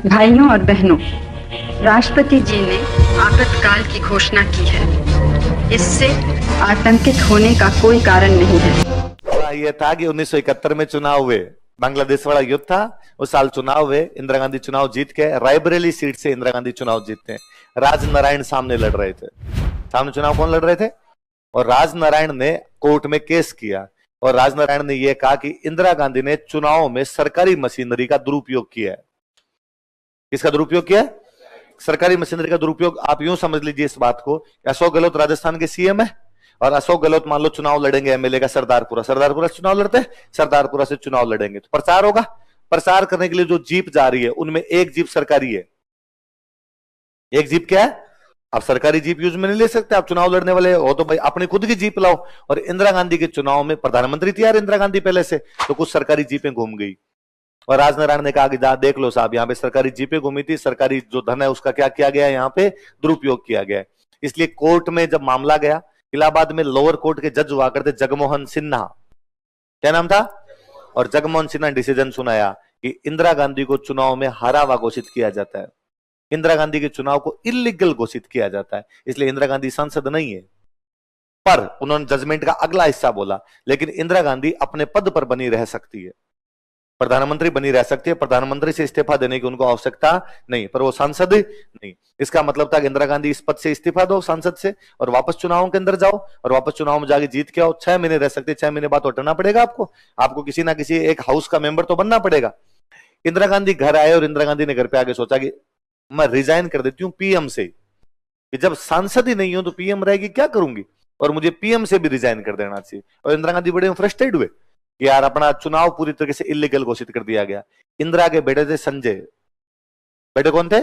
भाइयों और बहनों, राष्ट्रपति जी ने आपातकाल की घोषणा की है। इससे आतंकित होने का कोई कारण नहीं है। ये था कि 1971 में चुनाव हुए, बांग्लादेश वाला युद्ध था, उस साल चुनाव हुए, इंदिरा गांधी चुनाव जीत के रायबरेली सीट से इंदिरा गांधी चुनाव जीतते हैं। राजनारायण सामने लड़ रहे थे। सामने चुनाव कौन लड़ रहे थे? और राजनारायण ने कोर्ट में केस किया और राजनारायण ने यह कहा कि इंदिरा गांधी ने चुनाव में सरकारी मशीनरी का दुरुपयोग किया है। किसका दुरुपयोग किया है? सरकारी मशीनरी का दुरुपयोग। आप यूं समझ लीजिए इस बात को, अशोक गहलोत राजस्थान के सीएम है और अशोक गहलोत मान लो चुनाव लड़ेंगे एमएलए का सरदारपुरा से चुनाव लड़ते हैं, सरदारपुरा से चुनाव लड़ेंगे तो प्रचार होगा। प्रचार करने के लिए जो जीप जा रही है उनमें एक जीप सरकारी है। एक जीप क्या है? आप सरकारी जीप यूज में नहीं ले सकते। आप चुनाव लड़ने वाले हो तो भाई अपनी खुद की जीप लाओ। और इंदिरा गांधी के चुनाव में प्रधानमंत्री थी यार इंदिरा गांधी पहले से, तो कुछ सरकारी जीपें घूम गई और राजनारायण ने कहा कि जा देख लो साहब, यहाँ पे सरकारी जीपें घूमी थी, सरकारी जो धन है उसका क्या किया गया, यहाँ पे दुरुपयोग किया गया। इसलिए कोर्ट में जब मामला गया, इलाहाबाद में लोअर कोर्ट के जज हुआ करते जगमोहन सिन्हा, क्या नाम था, और जगमोहन सिन्हा डिसीजन सुनाया कि इंदिरा गांधी को चुनाव में हारा हुआ घोषित किया जाता है। इंदिरा गांधी के चुनाव को इलीगल घोषित किया जाता है, इसलिए इंदिरा गांधी सांसद नहीं है। पर उन्होंने जजमेंट का अगला हिस्सा बोला, लेकिन इंदिरा गांधी अपने पद पर बनी रह सकती है, प्रधानमंत्री बनी रह सकती है, प्रधानमंत्री से इस्तीफा देने की उनको आवश्यकता नहीं, पर वो सांसद नहीं। इसका मतलब था कि इंदिरा गांधी इस पद से इस्तीफा दो सांसद से और वापस चुनावों के अंदर जाओ और वापस चुनाव में जाके जीत के आओ। 6 महीने रह सकते, 6 महीने बाद तो हटना पड़ेगा आपको किसी ना किसी एक हाउस का मेंबर तो बनना पड़ेगा। इंदिरा गांधी घर आए और इंदिरा गांधी ने घर पे आगे सोचा कि मैं रिजाइन कर देती हूँ पीएम से, कि जब सांसद ही नहीं हो तो पीएम रहेगी क्या करूंगी, और मुझे पीएम से भी रिजाइन कर देना चाहिए। और इंदिरा गांधी बड़े फ्रस्ट्रेट हुए कि यार अपना चुनाव पूरी तरीके से इलीगल घोषित कर दिया गया। इंदिरा के बेटे थे संजय, बेटे कौन थे?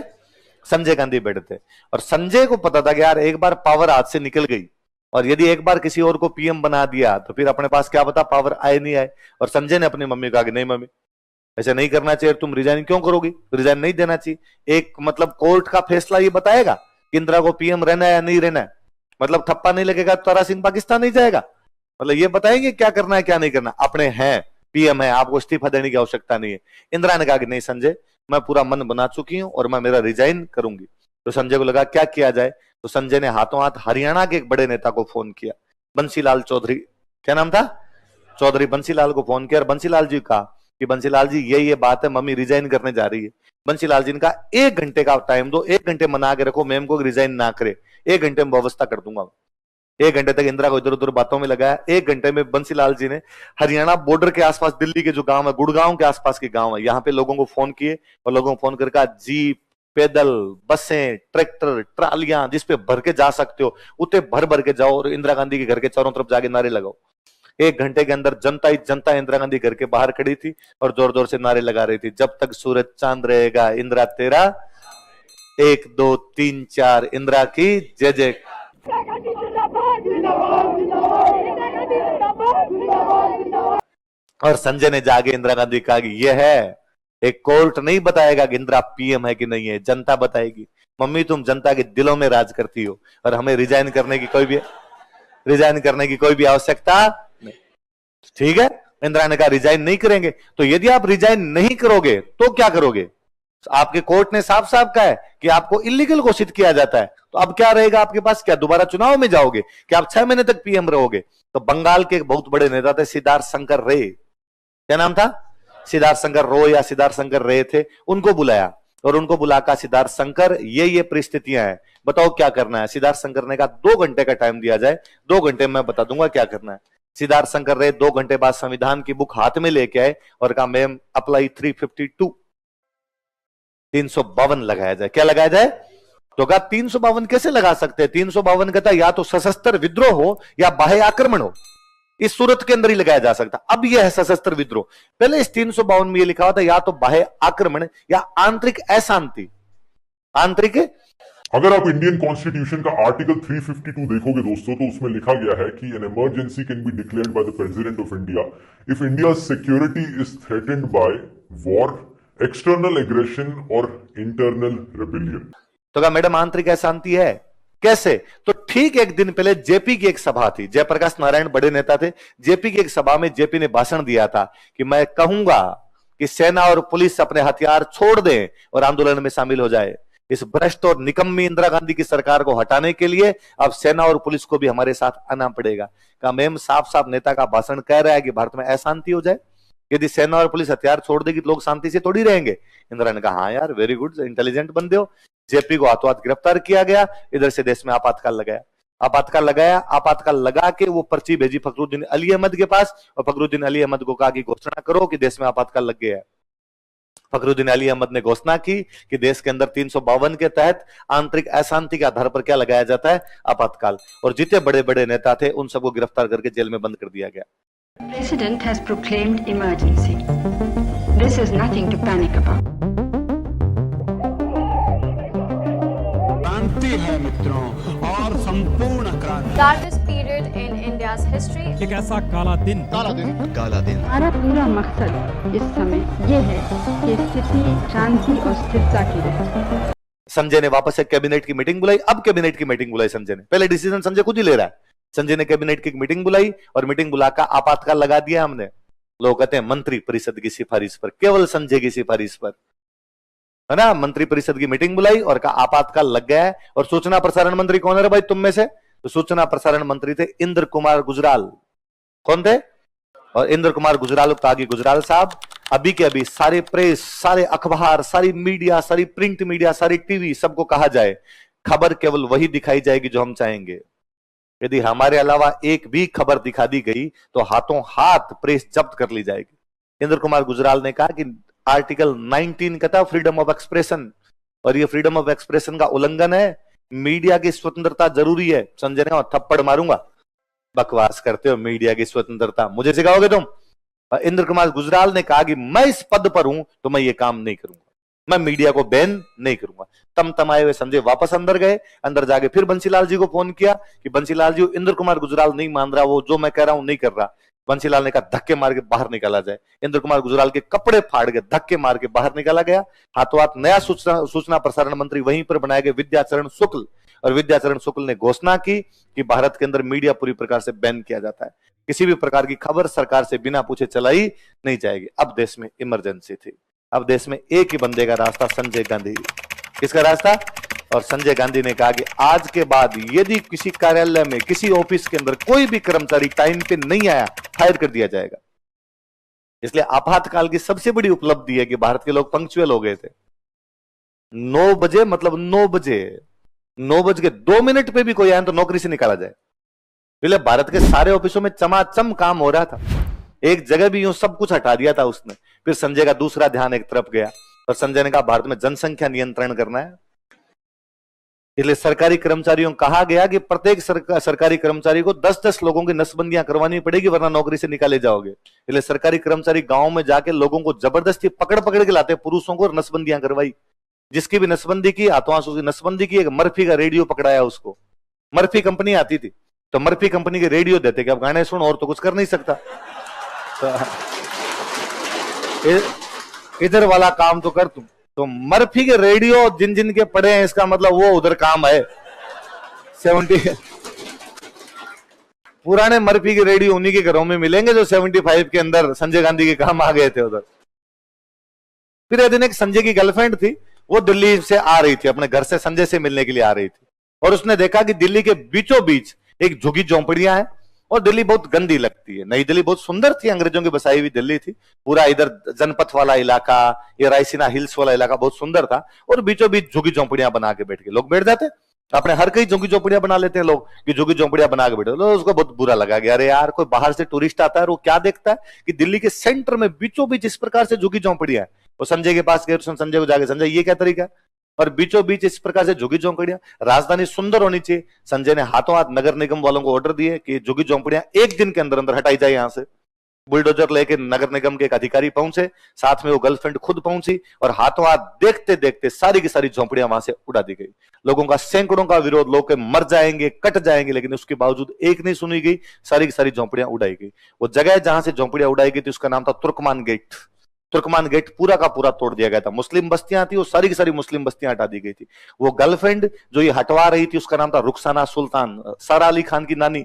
संजय गांधी बेटे थे। और संजय को पता था कि यार एक बार पावर हाथ से निकल गई और यदि एक बार किसी और को पीएम बना दिया तो फिर अपने पास क्या पता पावर आए नहीं आए। और संजय ने अपनी मम्मी को कहा कि नहीं मम्मी, ऐसे नहीं करना चाहिए, तुम रिजाइन क्यों करोगी, रिजाइन नहीं देना चाहिए। एक मतलब कोर्ट का फैसला ये बताएगा कि इंदिरा को पीएम रहना है या नहीं रहना है, मतलब थप्पा नहीं लगेगा तारा सिंह पाकिस्तान नहीं जाएगा, मतलब ये बताएंगे क्या करना है क्या नहीं करना। अपने हैं पीएम है, आपको इस्तीफा देने की आवश्यकता नहीं है। इंदिरा ने कहा कि नहीं संजय, मैं पूरा मन बना चुकी हूं और मैं मेरा रिजाइन करूंगी। तो संजय को लगा क्या किया जाए, तो संजय ने हाथों हाथ हरियाणा के एक बड़े नेता को फोन किया, बंसीलाल चौधरी, क्या नाम था, चौधरी बंसीलाल को फोन किया और बंसीलाल जी कहा कि बंसीलाल जी ये बात है, मम्मी रिजाइन करने जा रही है। बंसीलाल जी ने कहा 1 घंटे का टाइम दो, 1 घंटे मना के रखो मैम को रिजाइन ना करे, 1 घंटे में व्यवस्था कर दूंगा। 1 घंटे तक इंदिरा को इधर उधर बातों में लगाया। 1 घंटे में बंसीलाल जी ने हरियाणा बॉर्डर के आसपास दिल्ली के जो गांव है, गुड़गांव के आसपास के गांव है, यहाँ पे लोगों को फोन किए और लोगों को फोन कर कहा जीप, पैदल, बसें, ट्रैक्टर, ट्रालियां जिसपे भर के जा सकते हो उतने भर भर के जाओ और इंदिरा गांधी के घर के चारों तरफ जाके नारे लगाओ। 1 घंटे के अंदर जनता ही जनता इंदिरा गांधी घर के बाहर खड़ी थी और जोर जोर से नारे लगा रही थी, जब तक सूरज चांद रहेगा इंदिरा तेरा, 1 2 3 4 इंदिरा की जय जय। और संजय ने जाके इंदिरा गांधी कहा कि यह है, एक कोर्ट नहीं बताएगा कि इंदिरा पीएम है कि नहीं है, जनता बताएगी। मम्मी तुम जनता के दिलों में राज करती हो और हमें रिजाइन करने की कोई भी आवश्यकता नहीं। ठीक है, इंदिरा ने कहा रिजाइन नहीं करेंगे। तो यदि आप रिजाइन नहीं करोगे तो क्या करोगे? आपके कोर्ट ने साफ साफ कहा है कि आपको इलीगल घोषित किया जाता है, तो अब क्या रहेगा आपके पास? क्या दोबारा चुनाव में जाओगे? क्या आप 6 महीने तक पीएम रहोगे? तो बंगाल के एक बहुत बड़े नेता थे सिद्धार्थ शंकर रे, क्या नाम था, सिद्धार्थ शंकर रो या सिद्धार्थ शंकर रे थे, उनको बुलाया और उनको बुलाकर सिद्धार्थ शंकर ये परिस्थितियां हैं, बताओ क्या करना है। सिद्धार्थ शंकर ने कहा 2 घंटे का टाइम दिया जाए, 2 घंटे में बता दूंगा क्या करना है। सिद्धार्थ शंकर रे 2 घंटे बाद संविधान की बुक हाथ में लेके आए और कहा मैम अप्लाई 352 लगाया जाए। क्या लगाया जाए? तो कहा 352 कैसे लगा सकते हैं? 352 कहता या तो सशस्त्र विद्रोह हो या बाह्य आक्रमण हो, इस सूरत के अंदर ही लगाया जा सकता। अब यह है सशस्त्र विद्रोह। पहले इस 352 में यह लिखा हुआ था या तो बाह्य आक्रमण या आंतरिक अशांति। आंतरिक, अगर आप इंडियन कॉन्स्टिट्यूशन का आर्टिकल 352 देखोगे दोस्तों, तो उसमें लिखा गया है कि an emergency can be declared by the president of India if India's security is threatened by war, external aggression और इंटरनल रेबेलियन। तो कहा मैडम आंतरिक अशांति है, कैसे? तो ठीक एक दिन पहले जेपी की एक सभा थी, जयप्रकाश नारायण बड़े नेता थे, जेपी की एक सभा में जेपी ने भाषण दिया था कि मैं कहूंगा कि सेना और पुलिस अपने हथियार छोड़ दें और आंदोलन में शामिल हो जाए। इस भ्रष्ट और निकम्मी इंदिरा गांधी की सरकार को हटाने के लिए अब सेना और पुलिस को भी हमारे साथ आना पड़ेगा। का मैम साफ साफ नेता का भाषण कह रहा है कि भारत में अशांति हो जाए, यदि सेना और पुलिस हथियार छोड़ देगी तो लोग शांति से थोड़ी रहेंगे। इंदिरा ने कहा हाँ यार वेरी गुड, इंटेलिजेंट बंदे हो। जेपी को हाथों हाथ गिरफ्तार किया गया, इधर से देश में आपातकाल लगाया। आपातकाल लगा के वो पर्ची भेजी फखरुद्दीन अली अहमद के पास और फखरुद्दीन अली अहमद को कहा कि घोषणा करो कि देश में आपातकाल लग गया है। फखरुद्दीन अली अहमद ने घोषणा की कि देश के अंदर 352 के तहत आंतरिक अशांति के आधार पर क्या लगाया जाता है, आपातकाल। और जितने बड़े बड़े नेता थे उन सबको गिरफ्तार करके जेल में बंद कर दिया गया। President has proclaimed emergency. This is nothing to panic about. क्रांति है मित्रों, और संपूर्ण क्रांति। Darkest period in India's history. एक ऐसा काला दिन। हमारा पूरा मकसद इस समय ये है कि स्थिति शांति और स्थिरता की रहे। संजय ने वापस से कैबिनेट की मीटिंग बुलाई। अब कैबिनेट की मीटिंग बुलाई संजय ने, पहले डिसीजन संजय खुद ही ले रहा है। संजय ने कैबिनेट की मीटिंग बुलाई और मीटिंग बुलाकर आपातकाल लगा दिया हमने। लोग कहते हैं मंत्री परिषद की सिफारिश पर, केवल संजय की सिफारिश पर, है ना। मंत्री परिषद की मीटिंग बुलाई और कहा आपातकाल लग गया है। और सूचना प्रसारण मंत्री कौन है भाई तुम में से? तो सूचना प्रसारण मंत्री थे इंद्र कुमार गुजराल। कौन थे? और इंद्र कुमार गुजराल को कहा कि गुजराल साहब अभी के अभी सारे प्रेस, सारे अखबार, सारी मीडिया, सारी प्रिंट मीडिया, सारी टीवी, सबको कहा जाए खबर केवल वही दिखाई जाएगी जो हम चाहेंगे। यदि हमारे अलावा एक भी खबर दिखा दी गई तो हाथों हाथ प्रेस जब्त कर ली जाएगी। इंद्र कुमार गुजराल ने कहा कि आर्टिकल 19 कहता है फ्रीडम ऑफ एक्सप्रेशन, और ये फ्रीडम ऑफ एक्सप्रेशन का उल्लंघन है। मीडिया की स्वतंत्रता जरूरी है। संजय ने थप्पड़ मारूंगा, बकवास करते हो, मीडिया की स्वतंत्रता मुझे सिखाओगे तुम? इंद्र कुमार गुजराल ने कहा कि मैं इस पद पर हूं तो मैं ये काम नहीं करूंगा, मैं मीडिया को बैन नहीं करूंगा। तमाए हुए संजय वापस अंदर गए। अंदर जाके फिर बंसीलाल जी को फोन किया कि बंसीलाल जी इंद्र कुमार गुजराल नहीं मान रहा, वो जो मैं कह रहा हूं नहीं कर रहा। बंसीलाल ने कहा धक्के मार के बाहर निकाला जाए। इंद्र कुमार गुजराल के कपड़े फाड़ के धक्के मार के बाहर निकाला गया। हाथों हाथ नया सूचना प्रसारण मंत्री वहीं पर बनाए गए विद्याचरण शुक्ल, और विद्याचरण शुक्ल ने घोषणा की कि भारत के अंदर मीडिया पूरी प्रकार से बैन किया जाता है। किसी भी प्रकार की खबर सरकार से बिना पूछे चलाई नहीं जाएगी। अब देश में इमरजेंसी थी। अब देश में एक ही बंदे का रास्ता, संजय गांधी। किसका रास्ता? और संजय गांधी ने कहा कि आज के बाद यदि किसी कार्यालय में, किसी ऑफिस के अंदर कोई भी कर्मचारी टाइम पे नहीं आया, फायर कर दिया जाएगा। इसलिए आपातकाल की सबसे बड़ी उपलब्धि है कि भारत के लोग पंक्चुअल हो गए थे। 9 बजे, मतलब 9 बजे, 9 बज के 2 मिनट पे भी कोई आए तो नौकरी से निकाला जाए। इसलिए भारत के सारे ऑफिसों में चमाचम काम हो रहा था। एक जगह भी यूं सब कुछ हटा दिया था उसने। फिर संजय का दूसरा ध्यान एक तरफ गया और संजय ने कहा भारत में जनसंख्या नियंत्रण करना है। इसलिए सरकारी कर्मचारियों को कहा गया कि प्रत्येक सरकारी कर्मचारी को 10-10 लोगों की नसबंदियां करवानी पड़ेगी, वरना नौकरी से निकाले जाओगे। इसलिए सरकारी कर्मचारी गांव में जाके लोगों को जबरदस्ती पकड़ पकड़ के लाते, पुरुषों को नसबंदियां करवाई। जिसकी भी नसबंदी की, हाथों हाथ उसकी नसबंदी की। एक मर्फी का रेडियो पकड़ाया उसको। मर्फी कंपनी आती थी तो मर्फी कंपनी के रेडियो देते कि अब गाने सुन, और तो कुछ कर नहीं सकता, तो इधर वाला काम तो कर तुम। तो मर्फी के रेडियो जिन जिन के पड़े हैं, इसका मतलब वो उधर काम है। 70 पुराने मर्फी के रेडियो उन्हीं के घरों में मिलेंगे जो 75 के अंदर संजय गांधी के काम आ गए थे उधर। फिर एक दिन एक संजय की गर्लफ्रेंड थी, वो दिल्ली से आ रही थी, अपने घर से संजय से मिलने के लिए आ रही थी। और उसने देखा कि दिल्ली के बीचों बीच एक झुग्गी झोंपड़ियां हैं और दिल्ली बहुत गंदी लगती है। नई दिल्ली बहुत सुंदर थी, अंग्रेजों की बसाई हुई दिल्ली थी। पूरा इधर जनपथ वाला इलाका, ये रायसीना हिल्स वाला इलाका बहुत सुंदर था। और बीचों बीच झुग्गी झोंपड़ियां बना के बैठ गए। लोग बैठ जाते अपने, हर कहीं झुग्गी झोंपड़ियां बना लेते हैं लोग कि झुग्गी झोंपड़ियां बना के बैठे। उसको बहुत बुरा लगा कि अरे यार, कोई बाहर से टूरिस्ट आता है, वो क्या देखता है कि दिल्ली के सेंटर में बीचों बीच इस प्रकार से झुग्गी झोंपड़ियां है। वो संजय के पास गए, संजय को जाके, संजय ये क्या तरीका है? और बीचों बीच इस प्रकार से झुग्गी झोंपड़ियां, राजधानी सुंदर होनी चाहिए। संजय ने हाथों हाथ नगर निगम वालों को ऑर्डर दिए कि झुग्गी झोंपड़ियां एक दिन के अंदर अंदर हटाई जाए यहां से। बुलडोजर लेके नगर निगम के एक अधिकारी पहुंचे, साथ में वो गर्लफ्रेंड खुद पहुंची, और हाथों हाथ देखते देखते सारी की सारी झोंपड़ियां वहां से उड़ा दी गई। लोगों का सैकड़ों का विरोध, लोग के मर जाएंगे, कट जाएंगे, लेकिन उसके बावजूद एक नहीं सुनी गई, सारी की सारी झोंपड़ियां उड़ाई गई। वो जगह जहां से झोंपड़ियां उड़ाई गई थी उसका नाम था तुर्कमान गेट। तुर्कमान गेट पूरा का पूरा तोड़ दिया गया था। मुस्लिम बस्तियां थी, वो सारी की सारी मुस्लिम बस्तियां हटा दी गई थी। वो गर्लफ्रेंड जो ये हटवा रही थी उसका नाम था रुखसाना सुल्तान, सारा अली खान की नानी।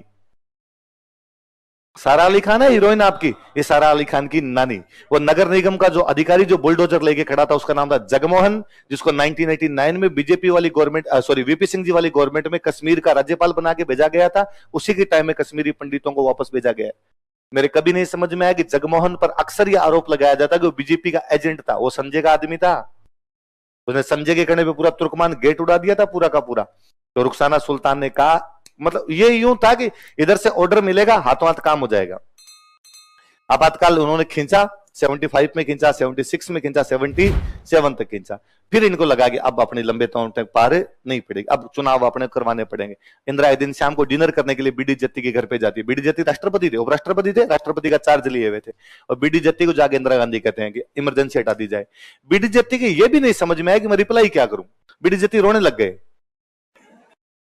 सारा अली खान है हीरोइन आपकी, ये सारा अली खान की नानी। वो नगर निगम का जो अधिकारी जो बुलडोजर लेके खड़ा था उसका नाम था जगमोहन, जिसको 1989 में बीजेपी वाली government sorry VP Singh ji वाली गवर्नमेंट में कश्मीर का राज्यपाल बना के भेजा गया था। उसी के टाइम में कश्मीरी पंडितों को वापस भेजा गया। मेरे कभी नहीं समझ में आया कि जगमोहन पर अक्सर यह आरोप लगाया जाता कि वो बीजेपी का एजेंट था। वो संजय का आदमी था, उसने संजय के कहने पे पूरा तुर्कमान गेट उड़ा दिया था पूरा का पूरा। तो रुखसाना सुल्तान ने कहा, मतलब ये यूं था कि इधर से ऑर्डर मिलेगा, हाथों हाथ काम हो जाएगा। आपातकाल उन्होंने खींचा, 75 में खींचा, 76 में खींचा, 77 तक खींचा। फिर इनको लगा कि अब अपने लंबे तौर तक पार नहीं पड़ेगी, अब चुनाव अपने करवाने पड़ेंगे। इंदिरा एक दिन शाम को डिनर करने के लिए बीडी जत्ती के घर पे जाती है। बीडी जत्ती राष्ट्रपति थे, उपराष्ट्रपति थे, राष्ट्रपति का चार्ज लिए हुए थे। और बीडी जत्ती को जाके इंदिरा गांधी कहते हैं कि इमरजेंसी हटा दी जाए। बीडी जत्ती की यह भी नहीं समझ में आया कि मैं रिप्लाई क्या करूं। बीडी जत्ती रोने लग गए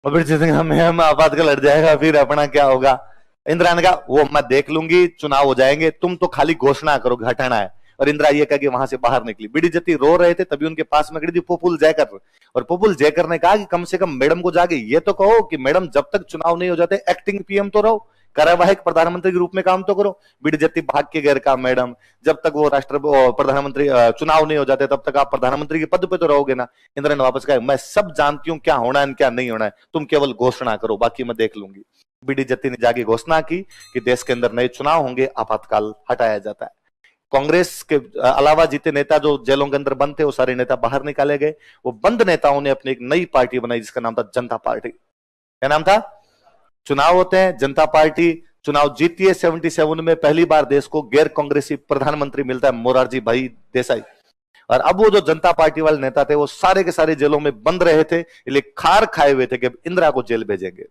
और बीडी जत्ती मैम आपातकाल हट जाएगा फिर अपना क्या होगा। इंदिरा ने कहा वो मैं देख लूंगी, चुनाव हो जाएंगे, तुम तो खाली घोषणा करो हटाना है। और इंदिरा ये कह के वहां से बाहर निकली। बीडी जत्ती रो रहे थे, तभी उनके पास में खड़ी थी प्रफुल्ल जयकर। और प्रफुल्ल जयकर ने कहा कि कम से कम मैडम को जाके ये तो कहो कि मैडम जब तक चुनाव नहीं हो जाते एक्टिंग पीएम तो रहो, कार्यवाहक प्रधानमंत्री के रूप में काम तो करो। बीडी जत्ती भाग के गैर कहा मैडम जब तक वो प्रधानमंत्री चुनाव नहीं हो जाते तब तक आप प्रधानमंत्री के पद पे तो रहोगे ना। इंदिरा ने वापस कहा मैं सब जानती हूँ क्या होना है क्या नहीं होना है, तुम केवल घोषणा करो, बाकी मैं देख लूंगी। बीडी जत्ती ने जाके घोषणा की कि देश के अंदर नए चुनाव होंगे, आपातकाल हटाया जाता है। कांग्रेस के अलावा जीते नेता जो जेलों के अंदर बंद थे वो सारे नेता बाहर निकाले गए। वो बंद नेताओं ने अपनी एक नई पार्टी बनाई जिसका नाम था जनता पार्टी। क्या नाम था? चुनाव होते हैं, जनता पार्टी चुनाव जीती है। 77 में पहली बार देश को गैर कांग्रेसी प्रधानमंत्री मिलता है, मोरारजी भाई देसाई। और अब वो जो जनता पार्टी वाले नेता थे वो सारे के सारे जेलों में बंद रहे थे, इसलिए खार खाए हुए थे कि इंदिरा को जेल भेजेंगे।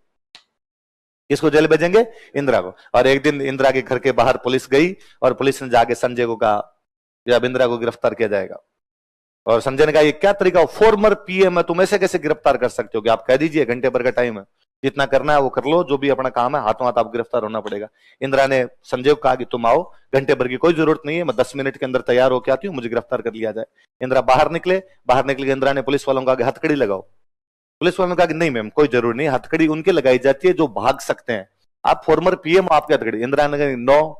किसको जेल भेजेंगे? इंदिरा को। और एक दिन इंदिरा के घर के बाहर पुलिस गई और पुलिस ने जाके संजय को कहा कि अब इंदिरा को गिरफ्तार किया जाएगा। और संजय ने कहा ये क्या तरीका, फॉर्मर पीएम है, तुम ऐसे कैसे गिरफ्तार कर सकते हो? कि आप कह दीजिए घंटे भर का टाइम है, जितना करना है वो कर लो, जो भी अपना काम है हाथों हाथ आप गिरफ्तार होना पड़ेगा। इंदिरा ने संजय को कहा कि तुम आओ, घंटे भर की कोई जरूरत नहीं है, मैं 10 मिनट के अंदर तैयार होकर आती हूँ, मुझे गिरफ्तार कर लिया जाए। इंदिरा बाहर निकले इंदिरा ने पुलिस वालों को आगे हथकड़ी लगाओ। पुलिस वालों ने कहा कि नहीं मैम कोई जरूरी नहीं, हथकड़ी उनके लगाई जाती है जो भाग सकते हैं, आप फॉर्मर पीएम आपके हथकड़ी। इंदिरा ने कहा नो,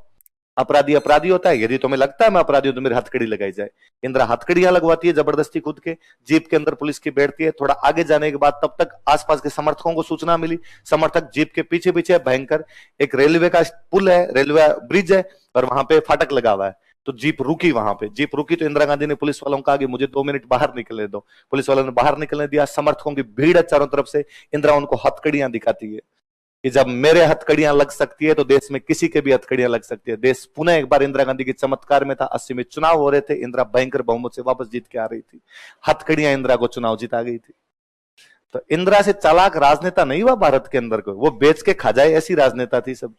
अपराधी अपराधी होता है, यदि तुम्हें लगता है मैं अपराधी हूं तो मेरी हथकड़ी लगाई जाए। इंदिरा हथकड़ियां लगवाती है जबरदस्ती खुद के, जीप के अंदर पुलिस की बैठती है। थोड़ा आगे जाने के बाद तब तक आसपास के समर्थकों को सूचना मिली, समर्थक जीप के पीछे पीछे भयंकर एक रेलवे का पुल है, रेलवे ब्रिज है और वहां पे फाटक लगा हुआ है। तो जीप रुकी, वहां पे जीप रुकी तो इंदिरा गांधी ने पुलिस वालों को कहा कि मुझे 2 मिनट बाहर निकलने दो। पुलिस वालों ने बाहर निकलने दिया, समर्थकों की भीड़ है चारों तरफ से। इंदिरा उनको हथकड़ियां दिखाती है कि जब मेरे हथकड़ियां लग सकती है तो देश में किसी के भी हथकड़ियां लग सकती है। देश पुनः एक बार इंदिरा गांधी के चमत्कार में था। 80 में चुनाव हो रहे थे, इंदिरा भयंकर बहुमत से वापस जीत के आ रही थी, हथकड़ियां इंदिरा को चुनाव जिता गई थी। तो इंदिरा से चालाक राजनेता नहीं हुआ भारत के अंदर को, वो बेच के खा जाए ऐसी राजनेता थी, सब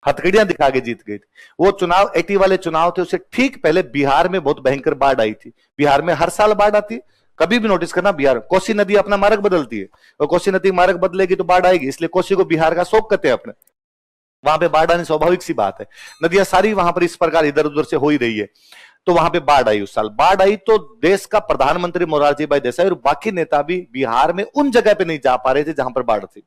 हथकड़ियां दिखा के जीत गई थी। वो चुनाव 80 वाले चुनाव थे, उससे ठीक पहले बिहार में बहुत भयंकर बाढ़ आई थी। बिहार में हर साल बाढ़ आती है, कभी भी नोटिस करना, बिहार कोसी नदी अपना मार्ग बदलती है और कोसी नदी मार्ग बदलेगी तो बाढ़ आएगी, इसलिए कोसी को बिहार का शोक कहते हैं अपने। वहां पे बाढ़ आनी स्वाभाविक सी बात है, नदियां सारी वहां पर इस प्रकार इधर उधर से हो ही रही है। तो वहां पे बाढ़ आई, उस साल बाढ़ आई तो देश का प्रधानमंत्री मोरारजी भाई देसाई और बाकी नेता भी बिहार में उन जगह पे नहीं जा पा रहे थे जहां पर बाढ़ थी,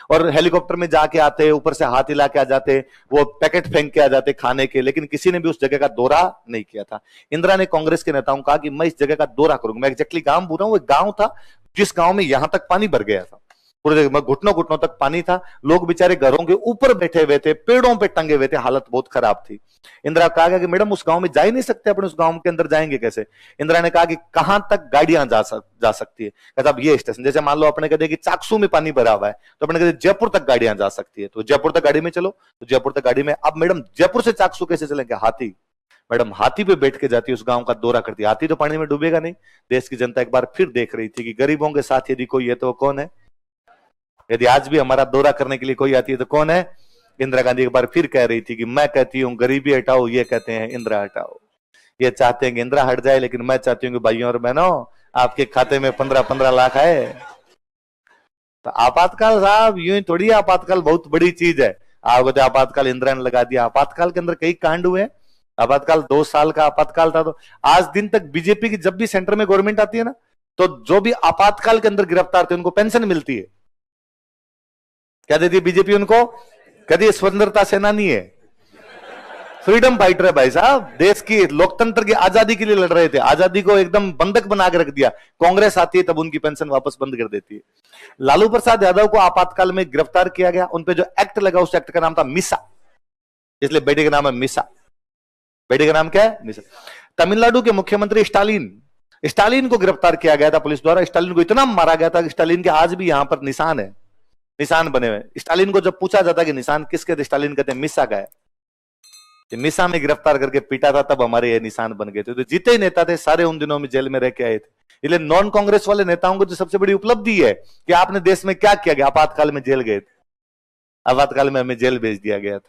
और हेलीकॉप्टर में जाके आते, ऊपर से हाथ हिला के आ जाते, वो पैकेट फेंक के आ जाते खाने के, लेकिन किसी ने भी उस जगह का दौरा नहीं किया था। इंदिरा ने कांग्रेस के नेताओं को कहा कि मैं इस जगह का दौरा करूंगा। मैं एग्जैक्टली गांव बोल रहा हूं, वो गांव था जिस गांव में यहां तक पानी भर गया था, पूरे जगह में घुटनों घुटनों तक पानी था, लोग बेचारे घरों के ऊपर बैठे हुए थे, पेड़ों पे टंगे हुए थे, हालत बहुत खराब थी। इंदिरा कहा गया कि मैडम उस गांव में जा ही नहीं सकते, अपने उस गांव के अंदर जाएंगे कैसे? इंदिरा ने कहा कि कहां तक गाड़ियां जा सकती है? कहता अब ये स्टेशन, जैसे मान लो अपने कहते कि चाकसू में पानी भरा हुआ है तो अपने कहते जयपुर तक गाड़ियां जा सकती है, तो जयपुर तक गाड़ी में चलो, तो जयपुर तक गाड़ी में। अब मैडम जयपुर से चाकसू कैसे चलेंगे? हाथी। मैडम हाथी पे बैठ के जाती है, उस गांव का दौरा करती है। हाथी तो पानी में डूबेगा नहीं। देश की जनता एक बार फिर देख रही थी कि गरीबों के साथ यदि कोई है तो कौन है? यदि आज भी हमारा दौरा करने के लिए कोई आती है तो कौन है? इंदिरा गांधी एक बार फिर कह रही थी कि मैं कहती हूं गरीबी हटाओ, ये कहते हैं इंदिरा हटाओ। ये चाहते हैं कि इंदिरा हट जाए, लेकिन मैं चाहती हूँ कि भाइयों और बहनों आपके खाते में 15-15 लाख आए। तो आपातकाल साहब यूं ही थोड़ी, आपातकाल बहुत बड़ी चीज है। आपको तो आपातकाल इंदिरा ने लगा दिया। आपातकाल के अंदर कई कांड हुए। आपातकाल 2 साल का आपातकाल था, तो आज दिन तक बीजेपी की जब भी सेंटर में गवर्नमेंट आती है ना, तो जो भी आपातकाल के अंदर गिरफ्तार थे उनको पेंशन मिलती है। क्या देती है बीजेपी उनको? कहती है स्वतंत्रता सेनानी है, फ्रीडम फाइटर है भाई साहब, देश की लोकतंत्र की आजादी के लिए लड़ रहे थे। आजादी को एकदम बंधक बना के रख दिया। कांग्रेस आती है तब उनकी पेंशन वापस बंद कर देती है। लालू प्रसाद यादव को आपातकाल में गिरफ्तार किया गया। उनपे जो एक्ट लगा उस एक्ट का नाम था मिसा, इसलिए बेटे का नाम है मिसा। बेटे का नाम क्या है? मिसा। तमिलनाडु के मुख्यमंत्री स्टालिन को गिरफ्तार किया गया था पुलिस द्वारा। स्टालिन को इतना मारा गया था कि स्टालिन के आज भी यहां पर निशान है, निशान बने हुए। स्टालिन को जब पूछा जाता कि निशान किसके थे, स्टालिन कहते हैं मिसा का है। मिसा में गिरफ्तार करके पीटा था तब हमारे ये निशान बन गए थे। तो जितने नेता थे सारे उन दिनों में जेल में रह के आए थे। इसलिए नॉन कांग्रेस वाले नेताओं को जो सबसे बड़ी उपलब्धि है कि आपने देश में क्या किया गया, आपातकाल में जेल गए थे। आपातकाल में हमें जेल भेज दिया गया था।